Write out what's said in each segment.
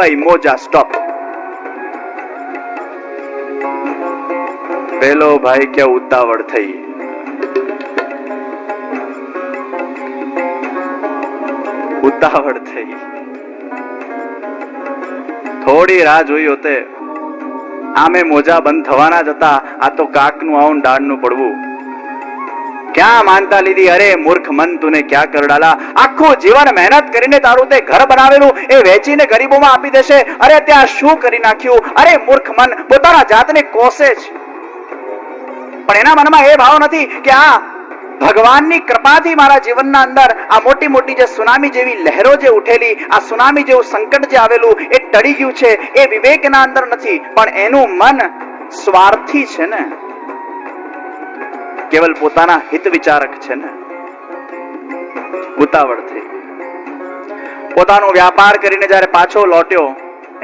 ભાઈ મોજા સ્ટોપ. પેલો ભાઈ ક્યાં ઉતાવળ થઈ. ઉતાવળ થઈ. થોડી રાહ જોઈ હોતે. આમે મોજા બંધ થવાના જ હતા. આ તો કાકનું આવું ડાળનું પડવું. ક્યાં માનતા લીધી? અરે મૂર્ખ મન, તુને ક્યાં કર ડાલા? આખું જીવન મહેનત કરીને તારું તે ઘર બનાવેલું એ વેચીને ગરીબોમાં આપી દેશે. અરે ત્યાં શું કરી નાખ્યું? અરે મૂર્ખ મન પોતાના જાતને કોસે છે, પણ એના મનમાં એ ભાવ નથી કે આ ભગવાનની કૃપાથી મારા જીવનના અંદર આ મોટી મોટી જે સુનામી જેવી લહેરો જે ઉઠેલી, આ સુનામી જેવું સંકટ જે આવેલું એ ટળી ગયું છે. એ વિવેકના અંદર નથી, પણ એનું મન સ્વાર્થી છે ને, કેવલ પોતાના હિત વિચારક છે ને. ઉતાવળ થઈ. પોતાનો વ્યાપાર કરીને જ્યારે પાછો લોટ્યો,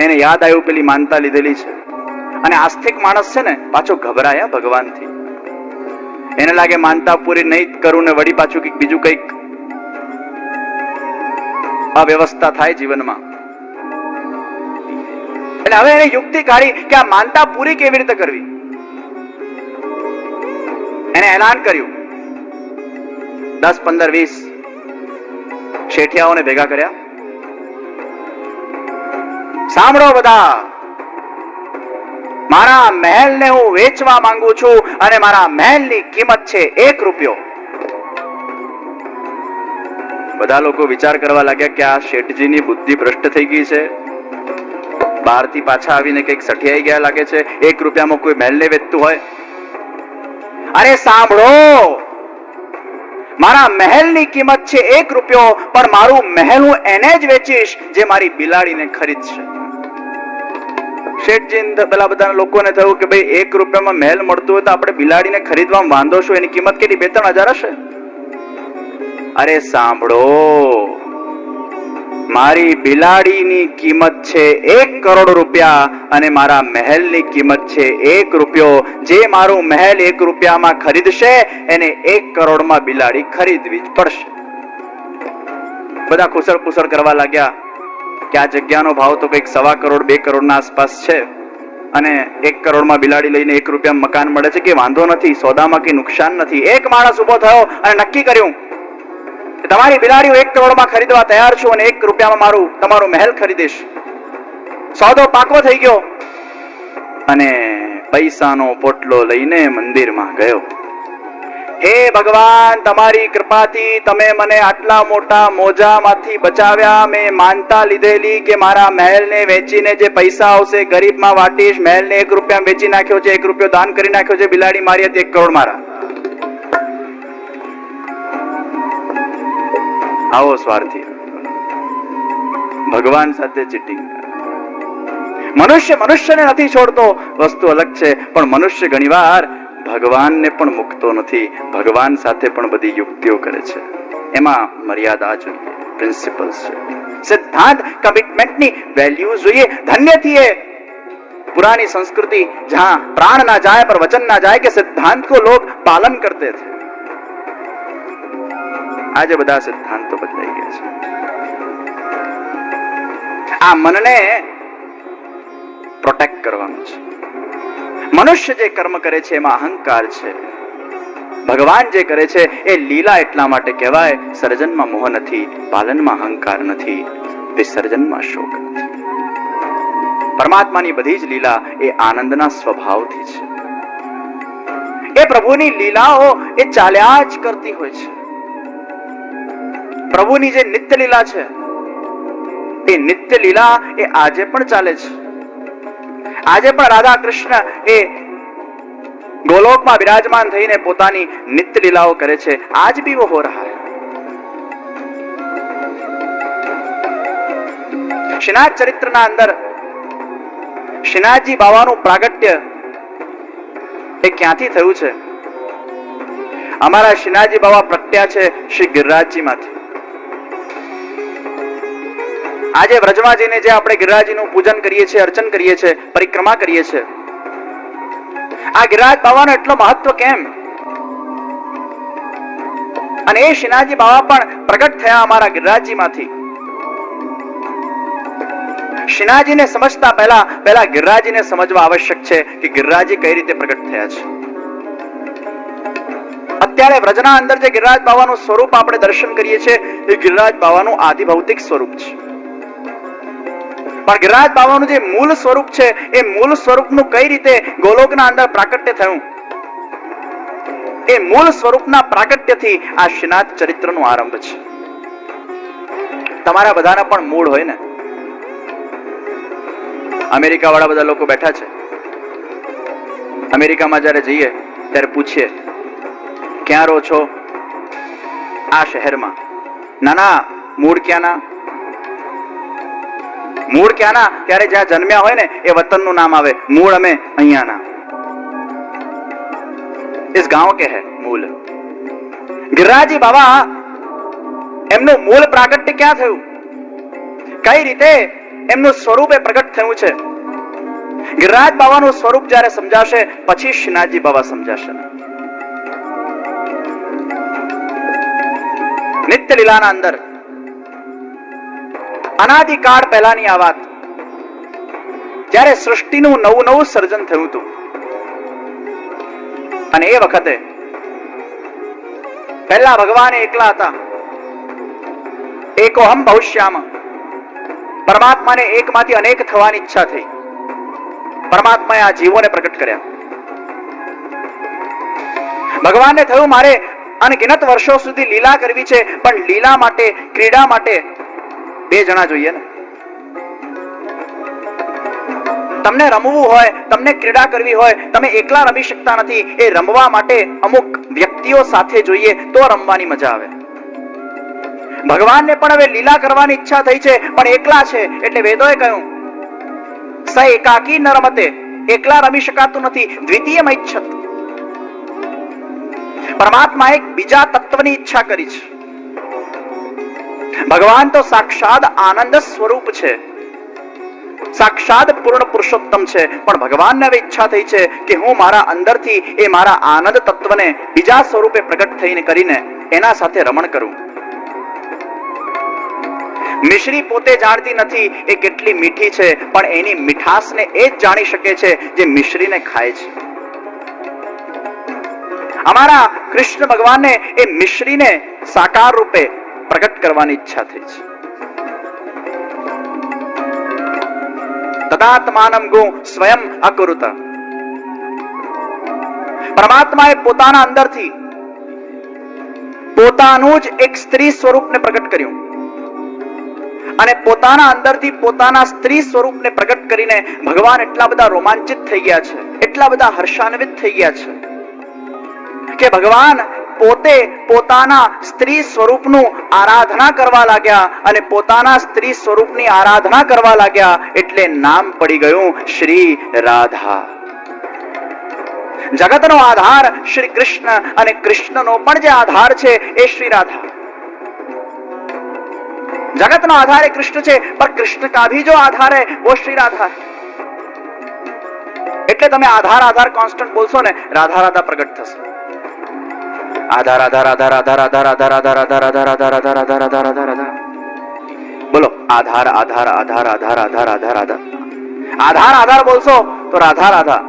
એને યાદ આવ્યું પેલી માનતા લીધેલી છે. અને આસ્તિક માણસ છે ને પાછો ગભરાયા ભગવાનથી. એને લાગે માનતા પૂરી નહીં કરું ને વળી પાછું કંઈક બીજું કંઈક અવ્યવસ્થા થાય જીવનમાં. એટલે હવે એને યુક્તિ કાઢી કે આ માનતા પૂરી કેવી રીતે કરવી. એને એલાન કર્યું. 10, 15, 20 શેઠિયાઓને ભેગા કર્યા. સાંભળો બધા, મારા મહેલને હું વેચવા માંગુ છું અને મારા મહેલની કિંમત છે 1 રૂપિયો. બધા લોકો વિચાર કરવા લાગ્યા કે આ શેઠજીની બુદ્ધિ ભ્રષ્ટ થઈ ગઈ છે. બહારથી પાછા આવીને કંઈક સઠિયાઈ ગયા લાગે છે. 1 રૂપિયામાં કોઈ મહેલને વેચતું હોય? અરે સાંભળો, મારા મહેલની કિંમત છે 1 રૂપિયો, પણ મારું મહેલ હું એને જ વેચીશ જે મારી બિલાડીને ખરીદશે. શેઠજી પેલા બધા લોકોને થયું કે ભાઈ 1 રૂપિયામાં મહેલ મળતું હોય તો આપણે બિલાડીને ખરીદવામાં વાંધો શું? એની કિંમત કેટલી? 2-3 હજાર હશે. અરે સાંભળો, મારી બિલાડીની કિંમત છે 1 કરોડ રૂપિયા અને મારા મહેલની કિંમત છે 1 રૂપિયો. જે મારું મહેલ 1 રૂપિયામાં ખરીદશે એને 1 કરોડમાં બિલાડી ખરીદવી જ પડશે. બધા ખુસળ પુસળ કરવા લાગ્યા કે આ જગ્યાનો ભાવ તો કંઈક 1.25 કરોડ 2 કરોડના આસપાસ છે અને 1 કરોડમાં બિલાડી લઈને 1 રૂપિયા મકાન મળે છે કે વાંધો નથી, સોદામાં કઈ નુકસાન નથી. એક માણસ ઉભો થયો અને નક્કી કર્યું કે તમારી બિલાડી 1 કરોડમાં ખરીદવા તૈયાર છું અને 1 રૂપિયામાં તમારું મહેલ ખરીદીશ. સોદો પાકો થઈ ગયો અને પૈસાનો પોટલો લઈને મંદિરમાં ગયો. હે ભગવાન, તમારી કૃપાથી તમે મને આટલા મોટા મોજામાંથી બચાવ્યા. મેં માનતા લીધેલી કે મારા મહેલને વેચીને જે પૈસા આવશે ગરીબમાં વાટીશ. મહેલને 1 રૂપિયા વેચી નાખ્યો છે, 1 રૂપિયો દાન કરી નાખ્યો છે. બિલાડી મારી હતી 1 કરોડ મારા. આવો સ્વાર્થી ભગવાન સાથે ચીટિંગ. મનુષ્યને નથી છોડતો, વસ્તુ અલગ છે, પણ મનુષ્ય ઘણીવાર ભગવાનને પણ મુકતો નથી. ભગવાન સાથે પણ બધી યુક્તિઓ કરે છે. એમાં મર્યાદા જોઈએ, પ્રિન્સિપલ્સ છે, સિદ્ધાંત, કમિટમેન્ટની વેલ્યુ જોઈએ. ધન્ય થઈએ પુરાની संस्कृति जहां प्राण ना जाए पर वचन ना जाए के सिद्धांत को लोग पालन करते थे. આજે બધા સિદ્ધાંતો બદલાઈ ગયા છે. આ મનને પ્રોટેક્ટ કરવાનું છે. મનુષ્ય જે કર્મ કરે છે એમાં અહંકાર છે. ભગવાન જે કરે છે એ લીલા એટલા માટે કહેવાય. સર્જનમાં મોહ નથી, પાલનમાં અહંકાર નથી, વિસર્જનમાં શોક નથી. પરમાત્માની બધી જ લીલા એ આનંદના સ્વભાવથી છે. એ પ્રભુની લીલાઓ એ ચાલ્યા જ કરતી હોય છે. પ્રભુની જે નિત્ય લીલા છે એ નિત્ય લીલા એ આજે પણ ચાલે છે. આજે પણ રાધા કૃષ્ણ એ ગોલોકમાં વિરાજમાન થઈને પોતાની નિત્ય લીલાઓ કરે છે. આજ ભી वो हो रहा है. શ્રીનાથ ચરિત્રના અંદર શ્રીનાથજી બાવાનું પ્રાગટ્ય એ ક્યાંથી થયું છે? અમારા શ્રીનાથજી બાવા પ્રગટ્યા છે શ્રી ગિરિરાજજી માંથી. આજે વ્રજમાં જઈને જે આપણે ગિરિરાજજીનું પૂજન કરીએ છીએ, અર્ચન કરીએ છીએ, પરિક્રમા કરીએ છીએ, આ ગિરિરાજ બાવાનો એટલો મહત્વ કેમ? અને એ શ્રીનાથજી બાવા પણ પ્રગટ થયા અમારા ગિરિરાજજી માંથી. શ્રીનાથજીને સમજતા પહેલા ગિરિરાજજીને સમજવા આવશ્યક છે કે ગિરિરાજજી કઈ રીતે પ્રગટ થયા છે. અત્યારે વ્રજના અંદર જે ગિરિરાજ બાવાનું સ્વરૂપ આપણે દર્શન કરીએ છીએ એ ગિરિરાજ બાવાનું આદિભૌતિક સ્વરૂપ છે. પણ ગિરિરાજ બાવાનું જે મૂળ સ્વરૂપ છે એ મૂળ સ્વરૂપનું કઈ રીતે ગોલોકના અંદર પ્રાકટ્ય થયું, એ મૂળ સ્વરૂપના પ્રાકટ્યથી આ શ્રીનાથ ચરિત્રનો આરંભ છે. તમારા બધાના પણ મૂળ હોય ને. અમેરિકા વાળા બધા લોકો બેઠા છે. અમેરિકામાં જયારે જઈએ ત્યારે પૂછીએ ક્યાં રહો છો? આ શહેરમાં. ના મૂળ ક્યાંના? મૂળ ક્યાંના? ત્યારે જ્યાં જન્મ્યા હોય ને એ વતનનું નામ આવે. મૂળ અમે અહીંયાના. इस गांव के है मूल. गिरिराजजी बाबा એમનું મૂળ પ્રાગટ્ય ક્યાં થયું, કઈ રીતે એમનું સ્વરૂપ એ પ્રગટ થયું છે? ગિરિરાજ બાવાનું સ્વરૂપ જ્યારે સમજાશે પછી શ્રીનાથજી બાબા સમજાશે. નિત્ય લીલાના અંદર અનાદિકાળ પહેલાની આ વાત, જ્યારે સૃષ્ટિનું નવું સર્જન થયું હતું અને એ વખતે પહેલા ભગવાન એકલા હતા. એકોહમ બહુશ્યામ. પરમાત્માને એકમાંથી અનેક થવાની ઈચ્છા થઈ. પરમાત્માએ આ જીવોને પ્રગટ કર્યા. ભગવાનને થયું મારે અનગિનત વર્ષો સુધી લીલા કરવી છે, પણ લીલા માટે, ક્રીડા માટે બે જણા જોઈએ ને. તમને રમવું હોય, તમને ક્રીડા કરવી હોય, તમે એકલા રમી શકતા નથી. એ રમવા માટે અમુક વ્યક્તિઓ સાથે જોઈએ તો રમવાની મજા આવે. ભગવાનને પણ હવે લીલા કરવાની ઈચ્છા થઈ છે, પણ એકલા છે. એટલે વેદોએ કહ્યું સ એકાકી ન રમતે. એકલા રમી શકાતું નથી. દ્વિતીયમ ઈચ્છત. પરમાત્મા એક બીજા તત્વની ઈચ્છા કરી છે. ભગવાન તો સાક્ષાત આનંદ સ્વરૂપ છે, સાક્ષાત પૂર્ણ પુરુષોત્તમ છે. પણ ભગવાનને હવે ઈચ્છા થઈ છે કે હું મારા અંદરથી એ મારા આનંદ તત્વને બીજા સ્વરૂપે પ્રગટ થઈને કરીને એના સાથે રમણ કરું. મિશ્રી પોતે જાણતી નથી એ કેટલી મીઠી છે, પણ એની મીઠાશને એ જ જાણી શકે છે જે મિશ્રીને ખાય છે. અમારા કૃષ્ણ ભગવાનને એ મિશ્રીને સાકાર રૂપે પ્રગટ કરવાની ઈચ્છા થઈ છે. તદાત્માનમ ગો સ્વયં અકુરુત. પરમાત્માએ પોતાના અંદરથી પોતાનું જ એક સ્ત્રી સ્વરૂપને પ્રગટ કર્યું અને પોતાના અંદરથી પોતાના સ્ત્રી સ્વરૂપને પ્રગટ કરીને ભગવાન એટલા બધા રોમાંચિત થઈ ગયા છે, એટલા બધા હર્ષાન્વિત થઈ ગયા છે કે ભગવાન પોતે પોતાના સ્ત્રી સ્વરૂપનું આરાધના કરવા લાગ્યા અને પોતાના સ્ત્રી સ્વરૂપની આરાધના કરવા લાગ્યા એટલે નામ પડી ગયું શ્રી રાધા. જગતનો આધાર શ્રી કૃષ્ણ અને કૃષ્ણનો પણ જે આધાર છે એ શ્રી રાધા. जगत नो आधार है कृष्ण છે, पर कृष्ण का भी जो आधार है वो श्री राधा है. એટલે તમે આધાર આધાર કોન્સ્ટન્ટ બોલશો ને, રાધા રાધા પ્રગટ થશે. આધાર આધાર આધાર આધાર આધાર આધાર આધાર આધાર આધાર આધાર આધાર આધાર આધાર આધાર આધાર બોલો. આધાર આધાર આધાર આધાર આધાર આધાર આધાર આધાર આધાર બોલશો તો રાધા રાધા,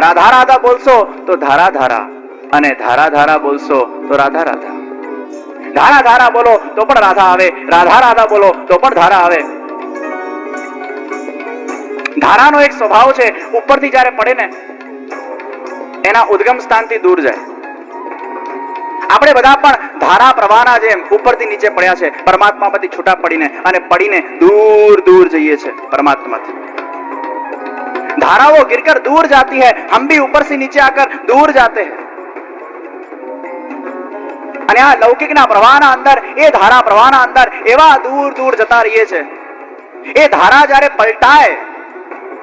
રાધા રાધા બોલશો તો ધારા ધારા, અને ધારા ધારા બોલશો તો રાધા રાધા. ધારા ધારા બોલો તો પણ રાધા આવે, રાધા રાધા બોલો તો પણ ધારા આવે. ધારાનો એક સ્વભાવ છે, ઉપરથી જ્યારે પડે ને એના ઉદ્ગમ સ્થાનથી દૂર જાય. આપણે બધા પણ ધારા પ્રવાહના જેમ ઉપરથી નીચે પડ્યા છે, પરમાત્મામાંથી છૂટા પડીને અને પડીને દૂર દૂર જઈએ છે પરમાત્માથી. धाराओं गिरकर दूर जाती है, हम भी ऊपर से नीचे आकर दूर जाते हैं. અને આ લૌકિકના પ્રવાહના અંદર, એ ધારા પ્રવાહના અંદર એવા દૂર દૂર જતા રહીએ છે. એ ધારા જ્યારે પલટાય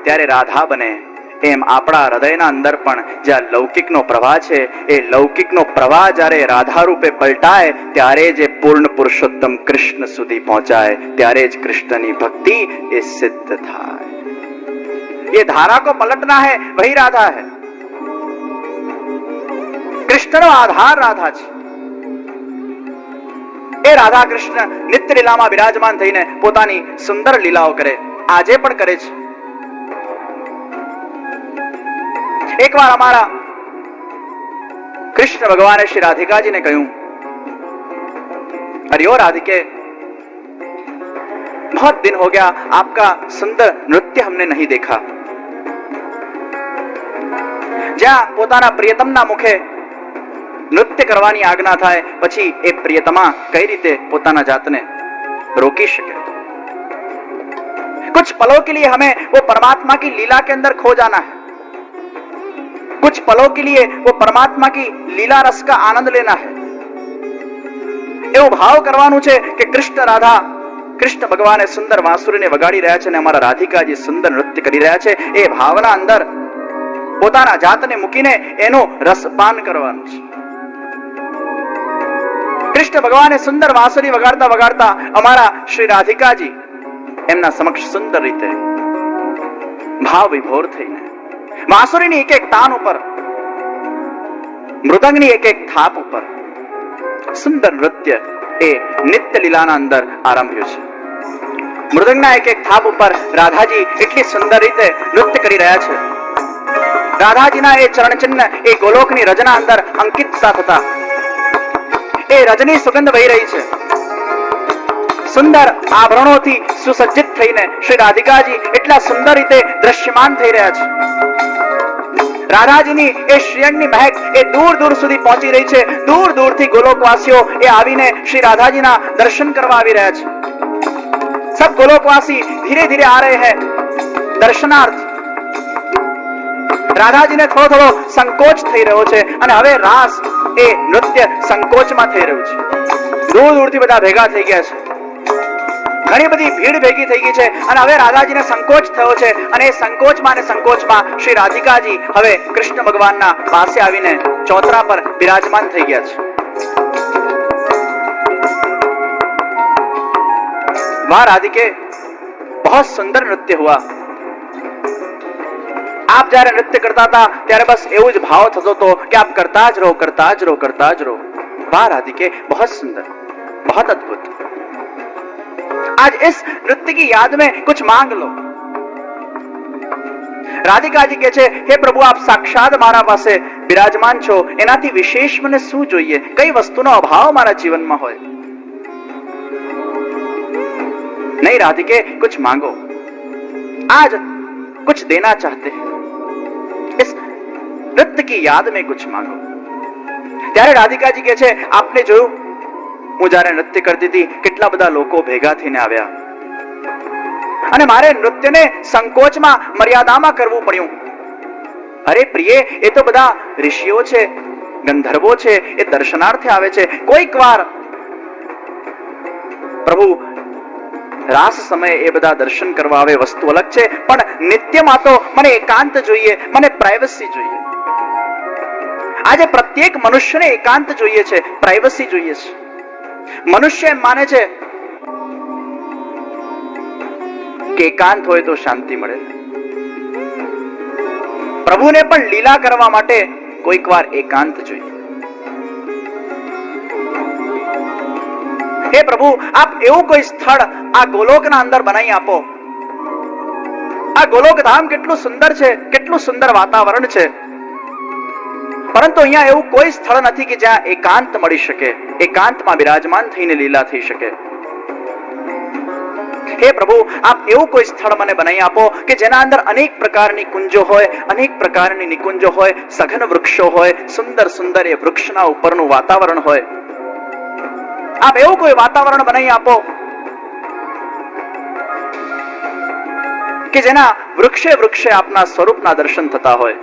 ત્યારે રાધા બને. એમ આપણા હૃદયના અંદર પણ જ્યાં લૌકિકનો પ્રવાહ છે, એ લૌકિકનો પ્રવાહ જ્યારે રાધા રૂપે પલટાય ત્યારે જે પૂર્ણ પુરુષોત્તમ કૃષ્ણ સુધી પહોંચાય, ત્યારે જ કૃષ્ણની ભક્તિ એ સિદ્ધ થાય. ये धारा को पलटना है, वही राधा है. कृष्ण नो आधार राधा છે. એ રાધા કૃષ્ણ નિત્ય લીલામાં બિરાજમાન થઈને પોતાની સુંદર લીલાઓ કરે, આજે પણ કરે છે. એકવાર અમારા કૃષ્ણ ભગવાને શ્રી રાધિકાજીને કહ્યું, अरे ओ राधिके, बहुत दिन हो गया आपका सुंदर नृत्य हमने नहीं देखा. જ્યાં પોતાના પ્રિયતમના મુખે નૃત્ય કરવાની આજ્ઞા થાય પછી એ પ્રિયતમા કઈ રીતે પોતાના જાતને રોકી શકે. कुछ पलों के लिए हमें वो परमात्मा की लीला के अंदर खो जाना है, कुछ पलों के लिए वो परमात्मा की लीला रस का आनंद लेना है. એવો ભાવ કરવાનું છે કે કૃષ્ણ રાધા, કૃષ્ણ ભગવાને સુંદર વાંસુરીને વગાડી રહ્યા છે અને અમારા રાધિકાજી સુંદર નૃત્ય કરી રહ્યા છે. એ ભાવના અંદર પોતાના જાતને મૂકીને એનું રસપાન કરવાનું છે. કૃષ્ણ ભગવાને સુંદર વાંસુરી વગાડતા વગાડતા અમારા શ્રી રાધિકાજી એમના સમક્ષ સુંદર રીતે ભાવ વિભોર થઈને વાંસુરીની એક એક તાન ઉપર, મૃદંગની એક એક થાપ ઉપર સુંદર નૃત્ય એ નિત્ય લીલાના અંદર આરંભ્યું છે. મૃદંગના એક એક થાપ ઉપર રાધાજી એટલી સુંદર રીતે નૃત્ય કરી રહ્યા છે. રાધાજીના એ ચરણ ચિહ્ન એ ગોલોકની રજના અંદર અંકિત થતા એ રજની સુગંધ વહી રહી છે. સુંદર આભરણોથી સુસજ્જિત થઈને શ્રી રાધિકાજી એટલા સુંદર રીતે દ્રશ્યમાન થઈ રહ્યા છે. રાધાજીની એ શ્રીઅંગની મહેક એ દૂર દૂર સુધી પહોંચી રહી છે. દૂર દૂરથી ગોલોકવાસીઓ એ આવીને શ્રી રાધાજીના દર્શન કરવા આવી રહ્યા છે. सब गोलोकवासी धीरे धीरे आ रहे हैं दर्शनार्थ. રાધાજીને થોડો થોડો સંકોચ થઈ રહ્યો છે અને હવે રાસ એ નૃત્ય સંકોચમાં થઈ રહ્યું છે. દૂર દૂરથી બધા ભેગા થઈ ગયા છે, ઘણી બધી ભીડ ભેગી થઈ ગઈ છે અને હવે રાધાજીને સંકોચ થયો છે અને એ સંકોચમાં ને સંકોચમાં શ્રી રાધિકાજી હવે કૃષ્ણ ભગવાનના પાસે આવીને ચોતરા પર બિરાજમાન થઈ ગયા છે. वाह राधिके, बहुत सुंदर नृत्य हुआ. आप जયારે नृत्य करता था ત્યારે બસ એવું જ ભાવ થતો હતો કે આપ કરતા જ રહો, કરતા જ રહો, કરતા જ રહો. वाह राधिके, बहुत सुंदर, बहुत अद्भुत. आज इस नृत्य की याद में कुछ मांग लो. રાધિકાજી કહે છે, હે પ્રભુ, આપ સાક્ષાત મારા પાસે બિરાજમાન છો, એનાથી વિશેષ મને શું જોઈએ? કઈ વસ્તુનો અભાવ મારા જીવનમાં હોય? नहीं राधिके, कुछ मांगो. आज कुछ देना चाहते हैं, इस नृत्य की याद में कुछ मांगो. ત્યારે રાધિકાજી કહે છે, આપને જોયું હું જ્યારે નૃત્ય કરતી હતી કેટલા બધા લોકો ભેગા થઈને આવ્યા અને મારે નૃત્યને સંકોચમાં મર્યાદામાં કરવું પડ્યું. અરે પ્રિય, એ તો બધા ઋષિઓ છે, ગંધર્વો છે, એ દર્શનાર્થે આવે છે. કોઈક વાર પ્રભુ રાસ સમયે એ બધા દર્શન કરવા આવે, વસ્તુ અલગ છે, પણ નિત્યમાં તો મને એકાંત જોઈએ, મને પ્રાઇવસી જોઈએ. આજે પ્રત્યેક મનુષ્યને એકાંત જોઈએ છે, પ્રાઇવસી જોઈએ છે. મનુષ્ય એમ માને છે કે એકાંત હોય તો શાંતિ મળે. પ્રભુને પણ લીલા કરવા માટે કોઈક વાર એકાંત જોઈએ. હે પ્રભુ, આપ એવું કોઈ સ્થળ આ ગોલોકના અંદર બનાવી આપો. આ ગોલોક ધામ કેટલું સુંદર છે, કેટલું સુંદર વાતાવરણ છે, પરંતુ અહીંયા એવું કોઈ સ્થળ નથી કે જ્યાં એકાંત મળી શકે, એકાંતમાં બિરાજમાન થઈને લીલા થઈ શકે. હે પ્રભુ, આપ એવું કોઈ સ્થળ મને બનાવી આપો કે જેના અંદર અનેક પ્રકારની કુંજો હોય, અનેક પ્રકારની નિકુંજો હોય, સઘન વૃક્ષો હોય, સુંદર સુંદર એ વૃક્ષના ઉપરનું વાતાવરણ હોય. આપ એવું કોઈ વાતાવરણ બનાવી આપો કે જેના વૃક્ષે વૃક્ષે આપના સ્વરૂપના દર્શન થતા હોય.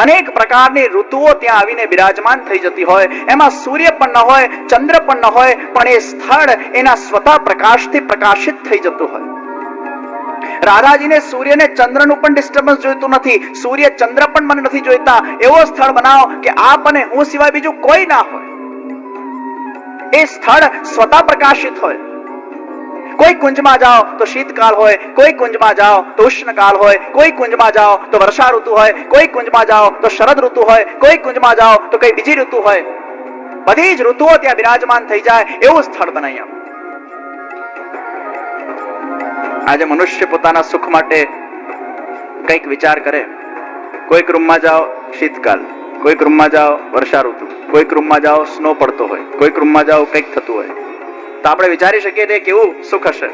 અનેક પ્રકારની ઋતુઓ ત્યાં આવીને બિરાજમાન થઈ જતી હોય, એમાં સૂર્ય પણ ન હોય, ચંદ્ર પણ ન હોય, પણ એ સ્થળ એના સ્વતઃ પ્રકાશથી પ્રકાશિત થઈ જતું હોય. રાધાજીને સૂર્યને ચંદ્રનું પણ ડિસ્ટર્બન્સ જોઈતું નથી, સૂર્ય ચંદ્ર પણ મને નથી જોઈતા. એવો સ્થળ બનાવો કે આપ અને હું સિવાય બીજું કોઈ ના હોય. એ સ્થળ સ્વતઃ પ્રકાશિત હોય. કોઈ કુંજમાં જાઓ તો શીતકાળ હોય, કોઈ કુંજમાં જાઓ તો ઉષ્ણકાળ હોય, કોઈ કુંજમાં જાઓ તો વર્ષા ઋતુ હોય, કોઈ કુંજમાં જાઓ તો શરદ ઋતુ હોય, કોઈ કુંજમાં જાઓ તો કઈ બીજી ઋતુ હોય. બધી જ ઋતુઓ ત્યાં બિરાજમાન થઈ જાય એવું સ્થળ બનાવી આપો. આજે મનુષ્ય પોતાના સુખ માટે કંઈક વિચાર કરે. કોઈક રૂમમાં જાઓ શીતકાલ, કોઈક રૂમમાં જાઓ વર્ષા ઋતુ, કોઈક રૂમમાં જાઓ સ્નો પડતો હોય, કોઈક રૂમમાં જાઓ કંઈક થતું હોય. તો આપણે વિચારી શકીએ તે કેવું સુખ હશે.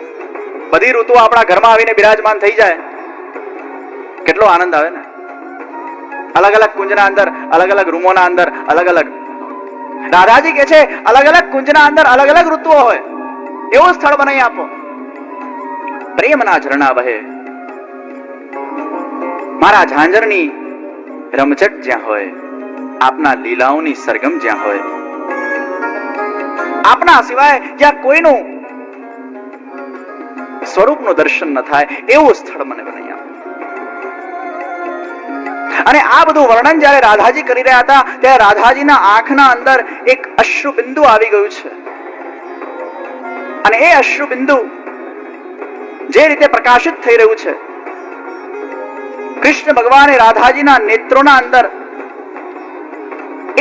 બધી ઋતુઓ આપણા ઘરમાં આવીને બિરાજમાન થઈ જાય, કેટલો આનંદ આવે ને. અલગ અલગ કુંજના અંદર, અલગ અલગ રૂમોના અંદર અલગ અલગ. રાધાજી કે છે અલગ અલગ કુંજના અંદર અલગ અલગ ઋતુઓ હોય એવું સ્થળ બનાવી આપો. પ્રેમના ઝરણા વહે, મારા ઝાંઝરની રમઝટ જ્યાં હોય, આપના લીલાઓની સરગમ જ્યાં હોય, આપના સિવાય જ્યાં કોઈનું સ્વરૂપનું દર્શન ન થાય એવું સ્થળ મને બનાવી આપો. અને આ બધું વર્ણન જ્યારે રાધાજી કરી રહ્યા હતા ત્યારે રાધાજીના આંખના અંદર એક અશ્રુ બિંદુ આવી ગયું છે. અને એ અશ્રુ બિંદુ જે રીતે પ્રકાશિત થઈ રહ્યું છે, કૃષ્ણ ભગવાને રાધાજીના નેત્રોના અંદર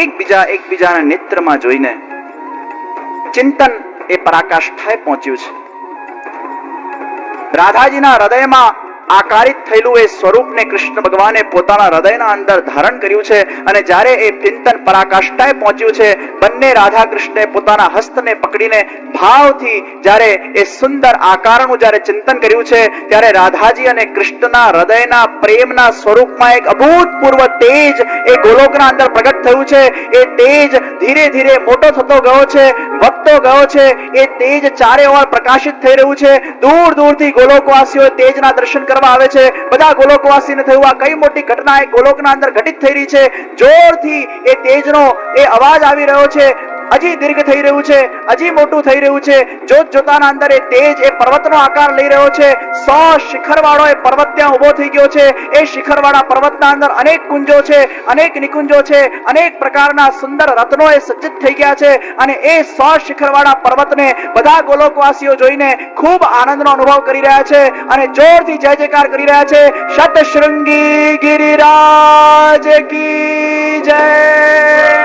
એકબીજાના નેત્રમાં જોઈને ચિંતન એ પરાકાષ્ઠાએ પહોંચ્યું છે. રાધાજીના હૃદયમાં આકારિત થયેલું એ સ્વરૂપને કૃષ્ણ ભગવાને પોતાના હૃદયના અંદર ધારણ કર્યું છે. અને જ્યારે એ ચિંતન પરાકાષ્ઠાએ પહોંચ્યું છે, બંને રાધા કૃષ્ણે પોતાના હસ્તને પકડીને ભાવથી જ્યારે એ સુંદર આકારનું જ્યારે ચિંતન કર્યું છે, ત્યારે રાધાજી અને કૃષ્ણના હૃદયના પ્રેમના સ્વરૂપમાં એક અભૂતપૂર્વ તેજ એ ગોલોકના અંદર પ્રગટ થયું છે. એ તેજ ધીરે ધીરે મોટો થતો ગયો છે, વધતો ગયો છે. એ તેજ ચારે ઓર પ્રકાશિત થઈ રહ્યું છે. દૂર દૂરથી ગોલોકવાસીઓ તેજના દર્શન કરવા આવે છે. બધા ગોલોકવાસીને થયું આ કઈ મોટી ઘટના એ ગોલોકના અંદર ઘટિત થઈ રહી છે. જોરથી એ તેજનો એ અવાજ આવી રહ્યો છે. હજી દીર્ઘ થઈ રહ્યું છે, હજી મોટું થઈ રહ્યું છે. જોત જોતાના અંદર એ તેજ એ પર્વતનો આકાર લઈ રહ્યો છે. 100 શિખરવાળો એ પર્વત ત્યાં ઉભો થઈ ગયો છે. એ શિખરવાળા પર્વતના અંદર અનેક કુંજો છે, અનેક નિકુંજો છે, અનેક પ્રકારના સુંદર રત્નો એ સજ્જિત થઈ ગયા છે. અને એ 100 શિખરવાળા પર્વતને બધા ગોલોકવાસીઓ જોઈને ખૂબ આનંદનો અનુભવ કરી રહ્યા છે અને જોરથી જય જયકાર કરી રહ્યા છે. શતશૃંગી ગિરિરાજ કી જય.